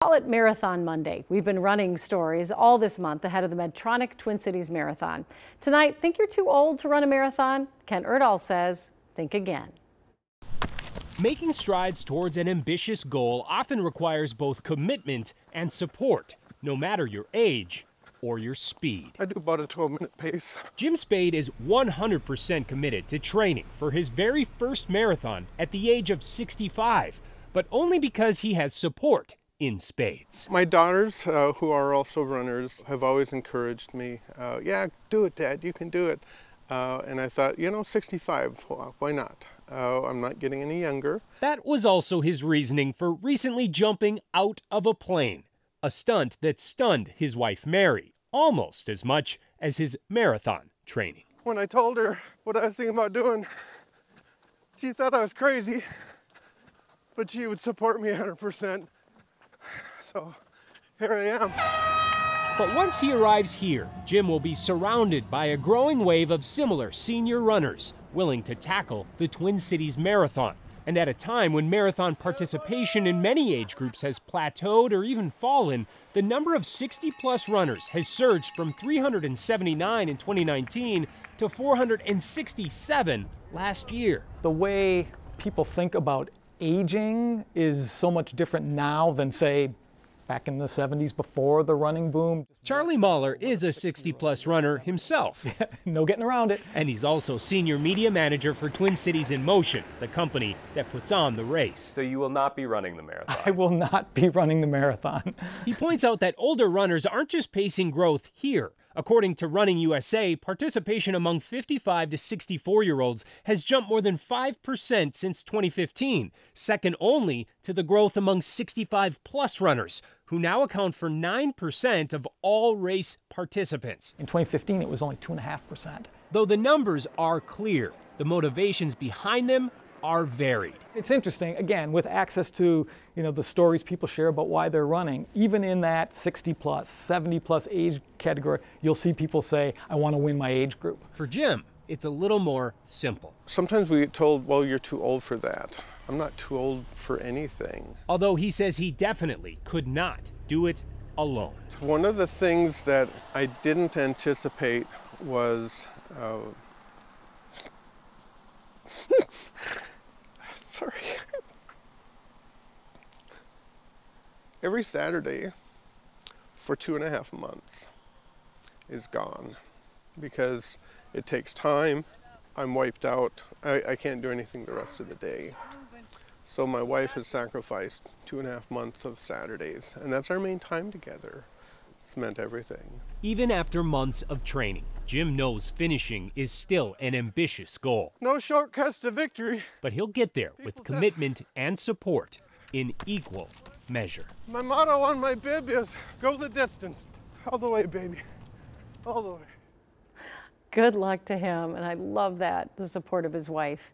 Call it Marathon Monday. We've been running stories all this month ahead of the Medtronic Twin Cities Marathon. Tonight, think you're too old to run a marathon? Kent Erdahl says, think again. Making strides towards an ambitious goal often requires both commitment and support, no matter your age or your speed. I do about a 12-minute pace. Jim Spade is 100% committed to training for his very first marathon at the age of 65, but only because he has support in spades. My daughters, who are also runners, have always encouraged me. Yeah, do it, Dad, you can do it. And I thought, 65, why not? I'm not getting any younger. That was also his reasoning for recently jumping out of a plane, a stunt that stunned his wife Mary almost as much as his marathon training. When I told her what I was thinking about doing, she thought I was crazy, but she would support me 100%. So here I am. But once he arrives here, Jim will be surrounded by a growing wave of similar senior runners willing to tackle the Twin Cities Marathon. And at a time when marathon participation in many age groups has plateaued or even fallen, the number of 60-plus runners has surged from 379 in 2019 to 467 last year. The way people think about aging is so much different now than, say, back in the 70s before the running boom. Charlie Mahler is a 60-plus runner himself. No getting around it. And he's also senior media manager for Twin Cities in Motion, the company that puts on the race. So you will not be running the marathon? I will not be running the marathon. He points out that older runners aren't just pacing growth here. According to Running USA, participation among 55 to 64-year-olds has jumped more than 5% since 2015, second only to the growth among 65-plus runners, who now account for 9% of all race participants. In 2015, it was only 2.5%. Though the numbers are clear, the motivations behind them are varied. It's interesting, again, with access to the stories people share about why they're running, even in that 60-plus, 70-plus age category, you'll see people say, I want to win my age group. For Jim, it's a little more simple. Sometimes we get told, well, you're too old for that. I'm not too old for anything. Although he says he definitely could not do it alone. One of the things that I didn't anticipate was sorry. Every Saturday for 2.5 months is gone because it takes time. I'm wiped out. I can't do anything the rest of the day. So my wife has sacrificed 2.5 months of Saturdays, and that's our main time together. It's meant everything. Even after months of training, Jim knows finishing is still an ambitious goal. No shortcuts to victory. But he'll get there with commitment and support in equal measure. My motto on my bib is, go the distance. All the way, baby. All the way. Good luck to him, and I love that, the support of his wife.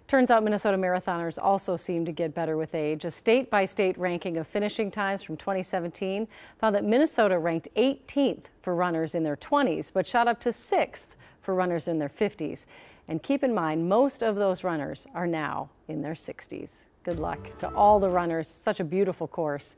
Turns out Minnesota marathoners also seem to get better with age. A state-by-state ranking of finishing times from 2017 found that Minnesota ranked 18th for runners in their 20s, but shot up to 6th for runners in their 50s. And keep in mind, most of those runners are now in their 60s. Good luck to all the runners. Such a beautiful course.